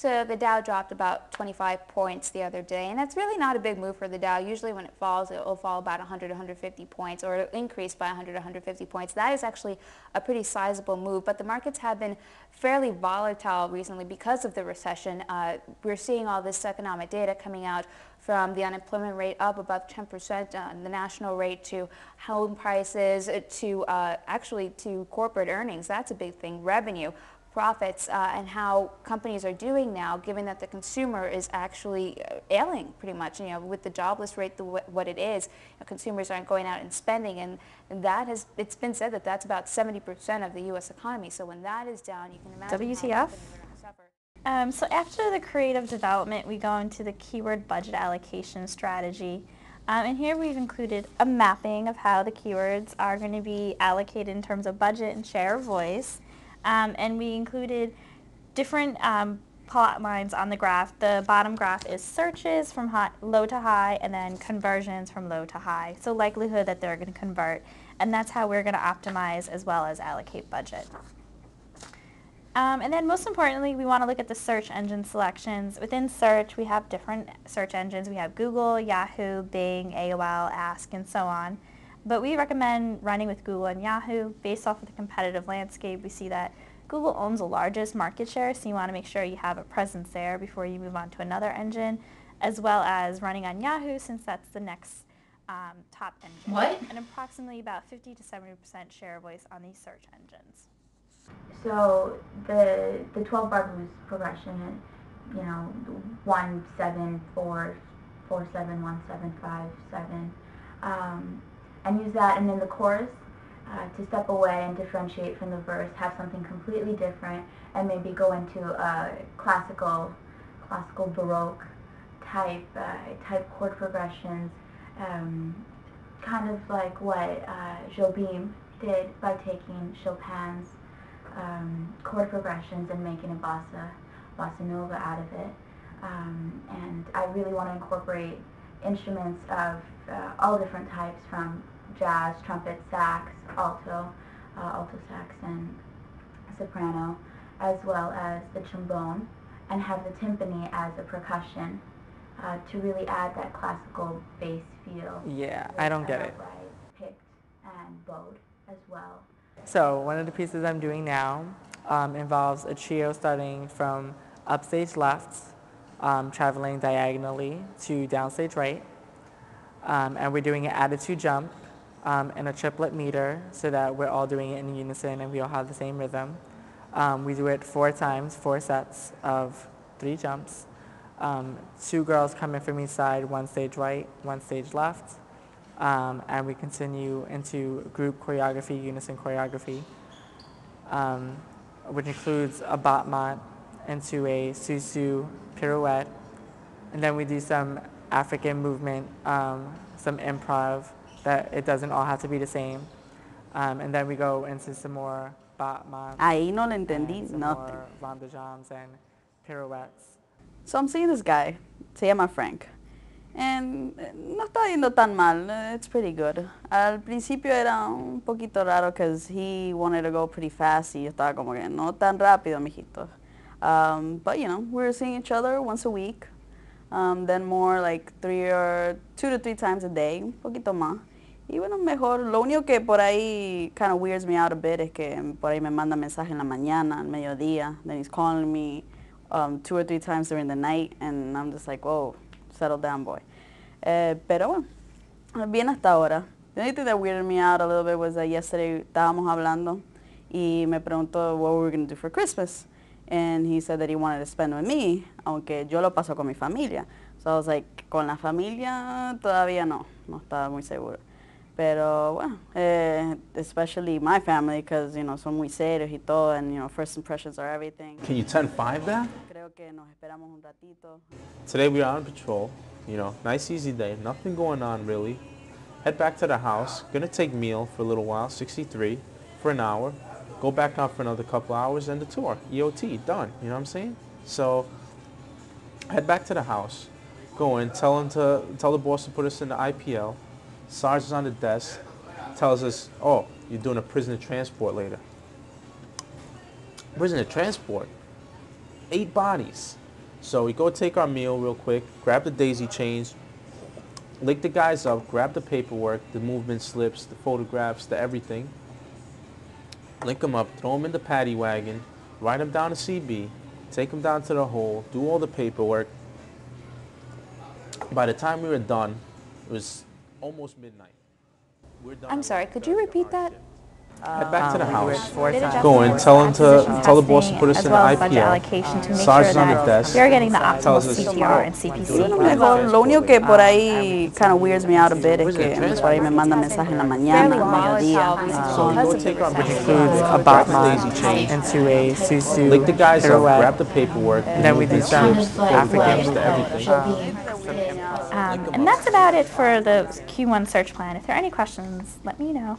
So the Dow dropped about 25 points the other day, and that's really not a big move for the Dow. Usually when it falls, it will fall about 100, 150 points, or it'll increase by 100, 150 points. That is actually a pretty sizable move, but the markets have been fairly volatile recently because of the recession. We're seeing all this economic data coming out, from the unemployment rate up above 10%, the national rate, to home prices, to actually to corporate earnings. That's a big thing. Revenue, profits, and how companies are doing now, given that the consumer is actually ailing pretty much. You know, with the jobless rate what it is, consumers aren't going out and spending, and it's been said that that's about 70% of the U.S. economy. So when that is down, you can imagine WTF? how companies are going to suffer. So after the creative development, we go into the keyword budget allocation strategy. And here we've included a mapping of how the keywords are going to be allocated in terms of budget and share of voice. And we included different plot lines on the graph. The bottom graph is searches from low to high, and then conversions from low to high. So likelihood that they're going to convert. And that's how we're going to optimize as well as allocate budget. And then most importantly, we want to look at the search engine selections. Within search, we have different search engines. We have Google, Yahoo, Bing, AOL, Ask, and so on. But we recommend running with Google and Yahoo. Based off of the competitive landscape, we see that Google owns the largest market share, so you want to make sure you have a presence there before you move on to another engine, as well as running on Yahoo, since that's the next top engine. What? And approximately about 50 to 70% share of voice on these search engines. So the 12-bar blues progression, you know, 1 7 4 4 7 1 7 5 7, and use that, and then the chorus to step away and differentiate from the verse, have something completely different, and maybe go into classical Baroque type chord progressions, kind of like what Jobim did by taking Chopin's chord progressions and making a bossa nova out of it. And I really want to incorporate instruments of all different types, from jazz, trumpet, sax, alto sax, and soprano, as well as the trombone, and have the timpani as a percussion to really add that classical bass feel. Yeah, I don't get it. Picked and bowed as well. So one of the pieces I'm doing now involves a trio starting from upstage left, traveling diagonally to downstage right. And we're doing an attitude jump and a triplet meter, so that we're all doing it in unison and we all have the same rhythm. We do it 4 times, 4 sets of 3 jumps. 2 girls come in from each side, 1 stage right, 1 stage left. And we continue into group choreography, unison choreography, which includes a battement into a susu pirouette. And then we do some African movement, some improv, that it doesn't all have to be the same. And then we go into some more battements. Ahí no le entendí some nothing. more rond de jambes and pirouettes. So I'm seeing this guy, se llama Frank. And no está yendo tan mal, it's pretty good. Al principio era un poquito raro because he wanted to go pretty fast y yo estaba como que no tan rápido, mijito. But you know, we're seeing each other once a week. Then more like 2 to 3 times a day, un poquito más. Y bueno, mejor. Lo único que por ahí kind of weirds me out a bit es que por ahí me manda mensaje en la mañana, al mediodía. Then he's calling me 2 or 3 times during the night, and I'm just like, whoa, settle down, boy. Pero bueno, bien hasta ahora. The only thing that weirded me out a little bit was that yesterday estábamos hablando y me preguntó what we were going to do for Christmas. And he said that he wanted to spend with me, aunque yo lo paso con mi familia. So I was like, con la familia todavía no estaba muy seguro. Pero bueno, especially my family, because, you know, son muy serios y todo, and, you know, first impressions are everything. Can you 10-5 that? Creo que nos esperamos un ratito. Today we are on patrol. You know, nice easy day, nothing going on really. Head back to the house, gonna take meal for a little while, 63, for an hour. Go back out for another couple hours, and the tour, EOT, done, you know what I'm saying? So, head back to the house, go in, tell the boss to put us in the IPL. Sarge is on the desk, tells us, oh, you're doing a prisoner transport later. Prisoner transport? 8 bodies. So we go take our meal real quick, grab the daisy chains, link the guys up, grab the paperwork, the movement slips, the photographs, the everything. Link them up, throw them in the paddy wagon, ride them down to CB, take them down to the hole, do all the paperwork. By the time we were done, it was almost midnight. We're done I'm at, sorry, like, could you 30 repeat of that? our shift. Head back to the We do it house. 4 times. Go in, tell him tell the boss to put us as in well the as budget IPL. allocation to make Sarge sure is on the that desk. you're getting the optimal Tells us CTR and Lo CPC. mejor, lo único que por ahí kind of weirds me out a bit es que por ahí me mandan mensajes en la Fairly mañana, mediodía. volatile So we go because of the take our recession. Includes a grab the batma daisy chain, into a susu link the guys up, pirouette. grab the paperwork, And then we do movement some slips, the African photographs, the everything. And that's about it for the Q1 search plan. If there are any questions, let me know.